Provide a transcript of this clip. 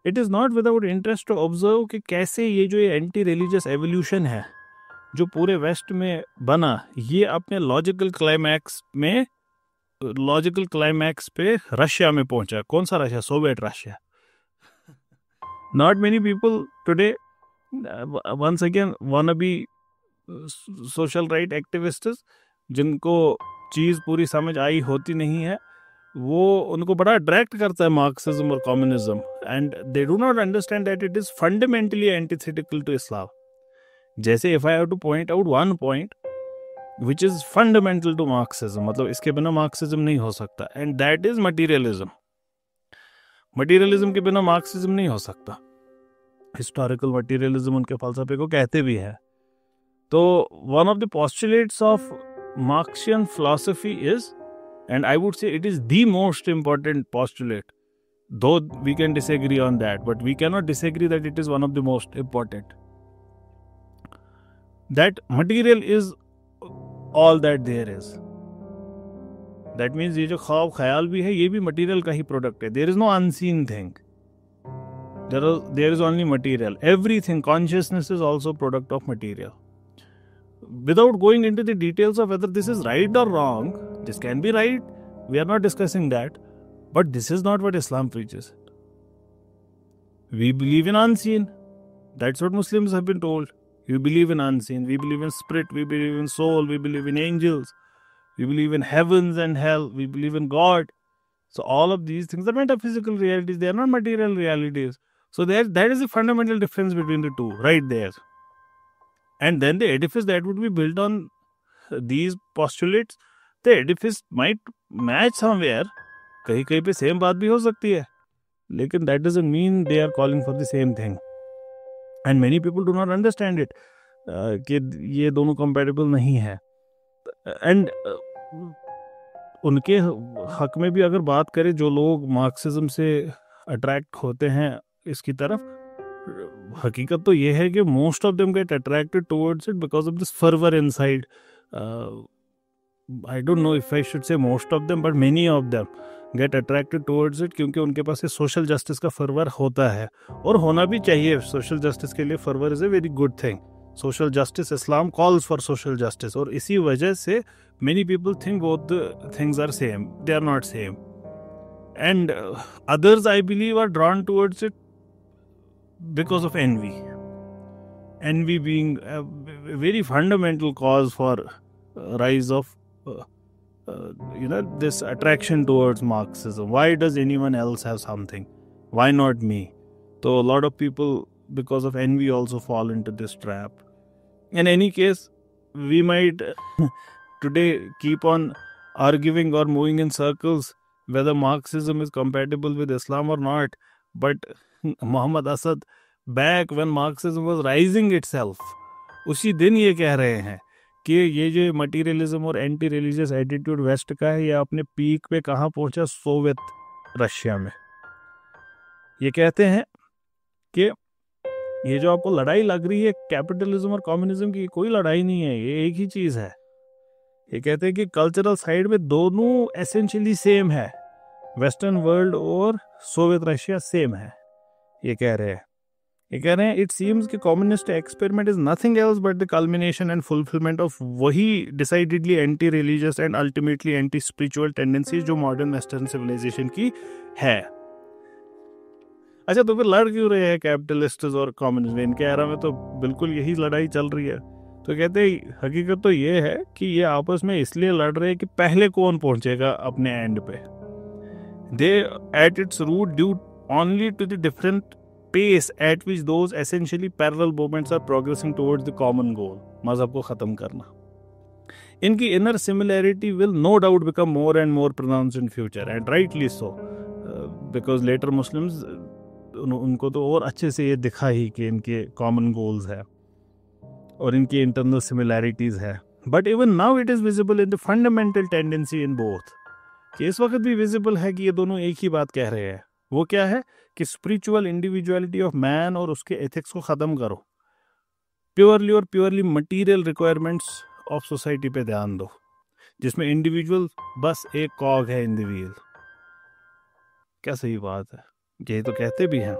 It is not without interest to observe कि कैसे ये जो ये एंटी रिलीजियस एवोल्यूशन है जो पूरे वेस्ट में बना, ये अपने लॉजिकल क्लाइमैक्स पे रशिया में पहुंचा। कौन सा Russia? Soviet Russia. Not many people today once again wanna be social right activists, जिनको चीज़ पूरी समझ आई होती नहीं है, वो उनको बड़ा अट्रैक्ट करता है मार्क्सिज्म और communism, and they do not understand that it is fundamentally antithetical to Islam. जैसे if I have to point out one point which is fundamental to Marxism, मतलब इसके बिना मार्क्सिज्म नहीं हो सकता, and that is materialism. Materialism के बिना Marxism नहीं हो सकता। हिस्टोरिकल मटीरियलिज्म उनके फलसफे को कहते भी है। तो one of the postulates of Marxian philosophy is, and I would say it is the most important postulate, though we can disagree on that, but we cannot disagree that it is one of the most important, that material is all that there is. That means ये जो ख्वाब ख्याल भी है, ये भी material का ही product है. There is no unseen thing. There is only material. Everything, consciousness is also product of material. Without going into the details of whether this is right or wrong, this can be right, we are not discussing that, but this is not what Islam preaches. We believe in unseen. That's what Muslims have been told. We believe in unseen. We believe in spirit. We believe in soul. We believe in angels. We believe in heavens and hell. We believe in God. So all of these things are metaphysical realities. They are not material realities. So that is the fundamental difference between the two, right there. And then the edifice that would be built on these postulates, the edifice might match somewhere. कहीं कहीं पे same बात भी हो सकती है, लेकिन that doesn't mean they are calling for the same thing. And many people do not understand it, कि ये दोनों compatible नहीं है. And उनके हक में भी अगर बात करें, जो लोग मार्क्सिज्म से अट्रैक्ट होते हैं इसकी तरफ, हकीकत तो ये है कि most of them get attracted towards it because of this fervour inside. I don't know if I should say most of them, but many of them get attracted towards it, क्योंकि उनके पास ये सोशल जस्टिस का fervour होता है, और होना भी चाहिए. सोशल जस्टिस के लिए fervour is a very good thing. Social justice, Islam calls for social justice, और इसी वजह से many people think both things are same. They are not same, and others I believe are drawn towards it because of envy. Envy being a very fundamental cause for rise of this attraction towards Marxism. Why does anyone else have something? Why not me? So a lot of people, because of envy, also fall into this trap. In any case, we might today keep on arguing or moving in circles whether Marxism is compatible with Islam or not. But Muhammad Asad, back when Marxism was rising itself, उसी दिन ये कह रहे हैं कि ये जो materialism और एंटी रिलीजियस एटीट्यूड वेस्ट का है, ये अपने पीक पे कहाँ पहुंचा? सोवियत रशिया में. ये कहते हैं कि ये जो आपको लड़ाई लग रही है कैपिटलिज्म और कम्युनिज्म की, कोई लड़ाई नहीं है, ये एक ही चीज़ है. ये कहते हैं कि कल्चरल साइड में दोनों एसेंशियली सेम है. वेस्टर्न वर्ल्ड और सोवियत रशिया सेम है. ये कह रहे हैं इट सीम्स कि communist experiment is nothing else but the culmination and fulfilment of वही decidedly anti religious and ultimately anti spiritual tendencies जो मॉडर्न वेस्टर्न सिविलाइजेशन की है. अच्छा, तो फिर लड़ क्यों रहे हैं कैपिटलिस्ट और कम्युनिस्ट? इनके एरा में तो बिल्कुल यही लड़ाई चल रही है. तो कहते हैं हकीकत तो ये है कि ये आपस में इसलिए लड़ रहे हैं कि पहले कौन पहुंचेगा अपने एंड पे. They at its root due only to the different pace at which those essentially parallel movements are progressing towards the common goal, मजहब को ख़त्म करना. इनकी inner similarity will no doubt become more and more pronounced in future, and rightly so, because later Muslims उनको तो और अच्छे से ये दिखा ही कि इनके common goals है और इनकी internal similarities है. But even now it is visible in the fundamental tendency in both, कि इस वक्त भी visible है कि ये दोनों एक ही बात कह रहे हैं. वो क्या है कि स्पिरिचुअल इंडिविजुअलिटी ऑफ मैन और उसके एथिक्स को ख़त्म करो, purely material requirements of society पे ध्यान दो, जिसमें इंडिविजुअल बस एक कॉग है इन द व्हील. क्या सही बात है, यही तो कहते भी हैं.